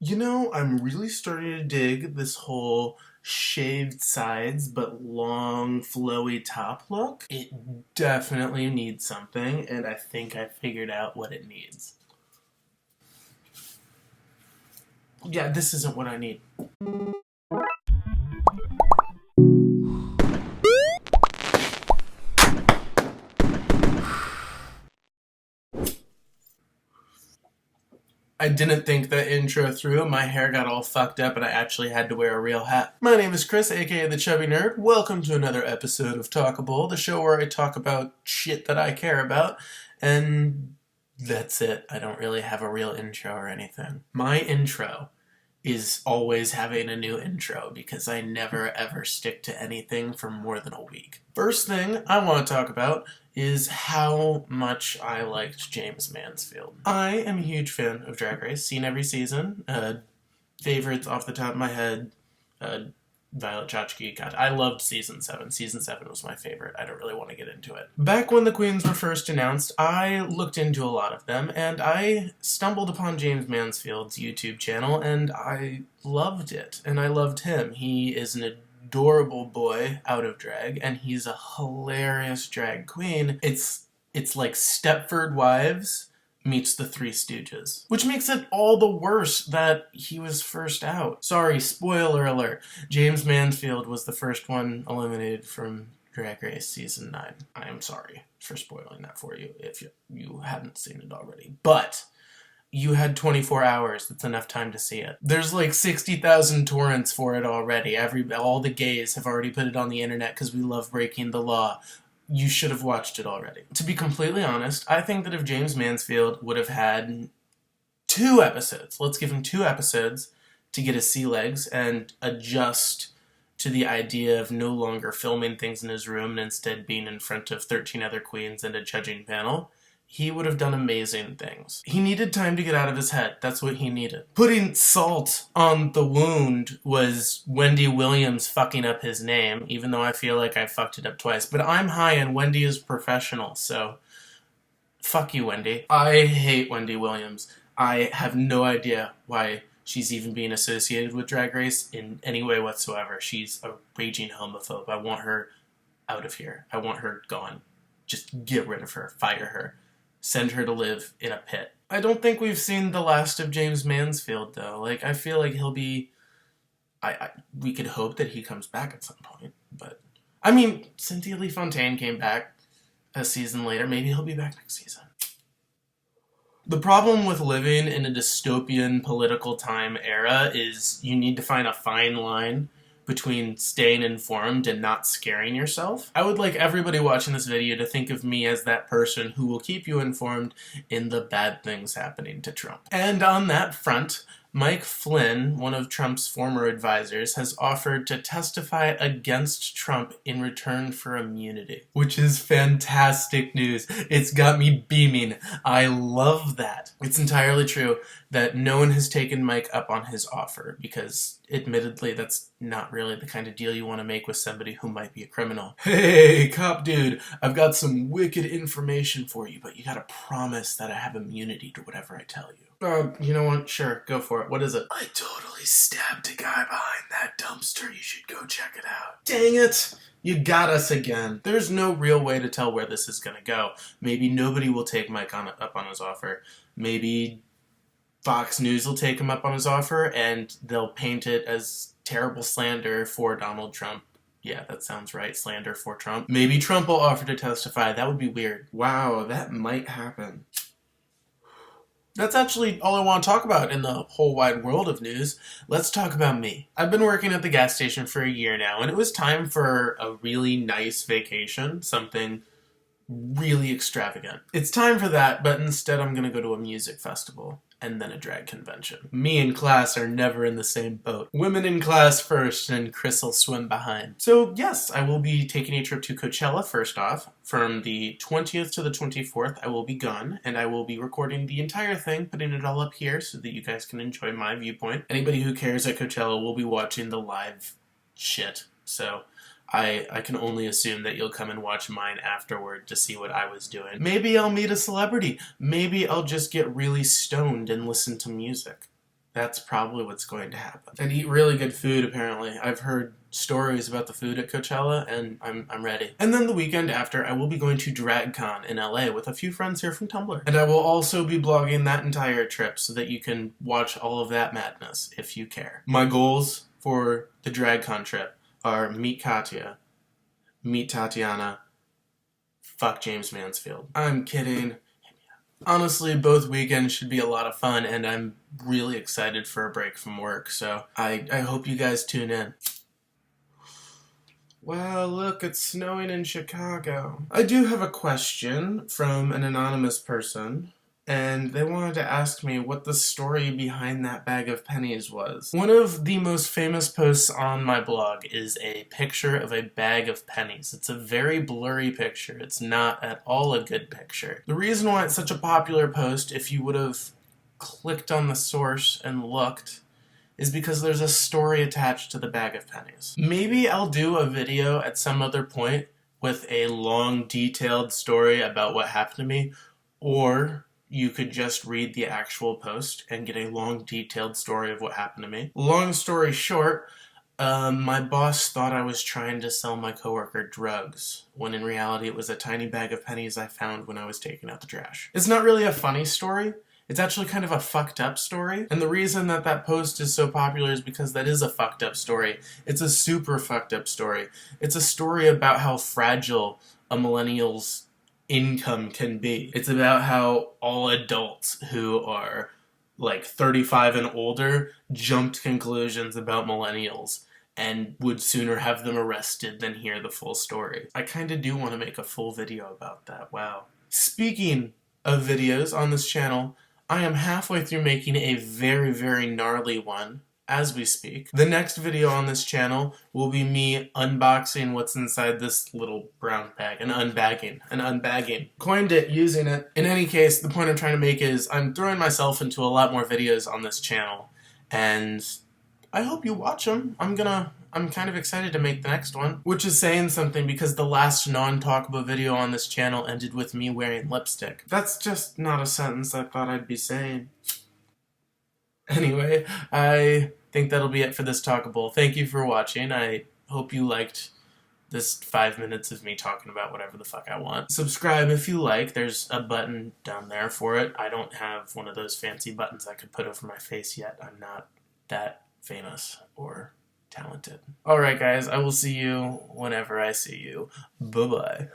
You know, I'm really starting to dig this whole shaved sides but long flowy top look. It definitely needs something, and I think I figured out what it needs. Yeah, this isn't what I need. I didn't think that intro through. My hair got all fucked up and I actually had to wear a real hat. My name is Chris, aka The Chubby Nerd. Welcome to another episode of Talkable, the show where I talk about shit that I care about. And that's it. I don't really have a real intro or anything. My intro is always having a new intro because I never ever stick to anything for more than a week. First thing I want to talk about is how much I liked James Mansfield. I am a huge fan of Drag Race, seen every season. Favorites off the top of my head, Violet Chachki. God, I loved season 7. Season 7 was my favorite. I don't really want to get into it. Back when the queens were first announced, I looked into a lot of them, and I stumbled upon James Mansfield's YouTube channel, and I loved it, and I loved him. He is an adorable boy out of drag, and he's a hilarious drag queen. It's like Stepford Wives meets the Three Stooges. Which makes it all the worse that he was first out. Sorry, spoiler alert. James Mansfield was the first one eliminated from Drag Race Season 9. I am sorry for spoiling that for you if you hadn't seen it already. But you had 24 hours. That's enough time to see it. There's like 60,000 torrents for it already. All the gays have already put it on the internet because we love breaking the law. You should have watched it already. To be completely honest, I think that if James Mansfield would have had 2 episodes, let's give him 2 episodes to get his sea legs and adjust to the idea of no longer filming things in his room and instead being in front of 13 other queens and a judging panel, he would have done amazing things. He needed time to get out of his head. That's what he needed. Putting salt on the wound was Wendy Williams fucking up his name, even though I feel like I fucked it up twice. But I'm high and Wendy is professional, so fuck you, Wendy. I hate Wendy Williams. I have no idea why she's even being associated with Drag Race in any way whatsoever. She's a raging homophobe. I want her out of here. I want her gone. Just get rid of her. Fire her. Send her to live in a pit. I don't think we've seen the last of James Mansfield, though. Like, I feel like he'll be... we could hope that he comes back at some point, but... I mean, Cynthia Lee Fontaine came back a season later. Maybe he'll be back next season. The problem with living in a dystopian political time era is you need to find a fine line between staying informed and not scaring yourself. I would like everybody watching this video to think of me as that person who will keep you informed in the bad things happening to Trump. And on that front, Mike Flynn, one of Trump's former advisors, has offered to testify against Trump in return for immunity, which is fantastic news. It's got me beaming. I love that. It's entirely true that no one has taken Mike up on his offer because, admittedly, that's not really the kind of deal you want to make with somebody who might be a criminal. Hey, cop dude, I've got some wicked information for you, but you gotta promise that I have immunity to whatever I tell you. You know what? Sure, go for it. What is it? I totally stabbed a guy behind that dumpster. You should go check it out. Dang it! You got us again. There's no real way to tell where this is gonna go. Maybe nobody will take Mike up on his offer. Maybe Fox News will take him up on his offer and they'll paint it as terrible slander for Donald Trump. Yeah, that sounds right. Slander for Trump. Maybe Trump will offer to testify. That would be weird. Wow, that might happen. That's actually all I want to talk about in the whole wide world of news. Let's talk about me. I've been working at the gas station for a year now, and it was time for a really nice vacation, something really extravagant. It's time for that, but instead I'm going to go to a music festival and then a drag convention. Me and class are never in the same boat. Women in class first, and Chris will swim behind. So yes, I will be taking a trip to Coachella first off. From the 20th to the 24th, I will be gone, and I will be recording the entire thing, putting it all up here so that you guys can enjoy my viewpoint. Anybody who cares at Coachella will be watching the live shit, so I can only assume that you'll come and watch mine afterward to see what I was doing. Maybe I'll meet a celebrity. Maybe I'll just get really stoned and listen to music. That's probably what's going to happen. And eat really good food, apparently. I've heard stories about the food at Coachella, and I'm ready. And then the weekend after, I will be going to DragCon in LA with a few friends here from Tumblr. And I will also be blogging that entire trip so that you can watch all of that madness if you care. My goals for the DragCon trip are meet Katya, meet Tatiana, fuck James Mansfield. I'm kidding. Honestly, both weekends should be a lot of fun, and I'm really excited for a break from work, so I hope you guys tune in. Well, look, it's snowing in Chicago. I do have a question from an anonymous person, and they wanted to ask me what the story behind that bag of pennies was. One of the most famous posts on my blog is a picture of a bag of pennies. It's a very blurry picture. It's not at all a good picture. The reason why it's such a popular post, if you would have clicked on the source and looked, is because there's a story attached to the bag of pennies. Maybe I'll do a video at some other point with a long, detailed story about what happened to me, or you could just read the actual post and get a long, detailed story of what happened to me. Long story short, my boss thought I was trying to sell my coworker drugs, when in reality it was a tiny bag of pennies I found when I was taking out the trash. It's not really a funny story. It's actually kind of a fucked up story, and the reason that that post is so popular is because that is a fucked up story. It's a super fucked up story. It's a story about how fragile a millennial's income can be. It's about how all adults who are like 35 and older jump to conclusions about millennials and would sooner have them arrested than hear the full story. I kind of do want to make a full video about that, wow. Speaking of videos on this channel, I am halfway through making a very, very gnarly one as we speak. The next video on this channel will be me unboxing what's inside this little brown bag, an unbagging. Coined it, using it. In any case, the point I'm trying to make is I'm throwing myself into a lot more videos on this channel, and I hope you watch them. I'm kind of excited to make the next one, which is saying something because the last non-talkable video on this channel ended with me wearing lipstick. That's just not a sentence I thought I'd be saying. Anyway, I think that'll be it for this Talkable. Thank you for watching. I hope you liked this 5 minutes of me talking about whatever the fuck I want. Subscribe if you like. There's a button down there for it. I don't have one of those fancy buttons I could put over my face yet. I'm not that famous or talented. Alright guys, I will see you whenever I see you. Bye-bye.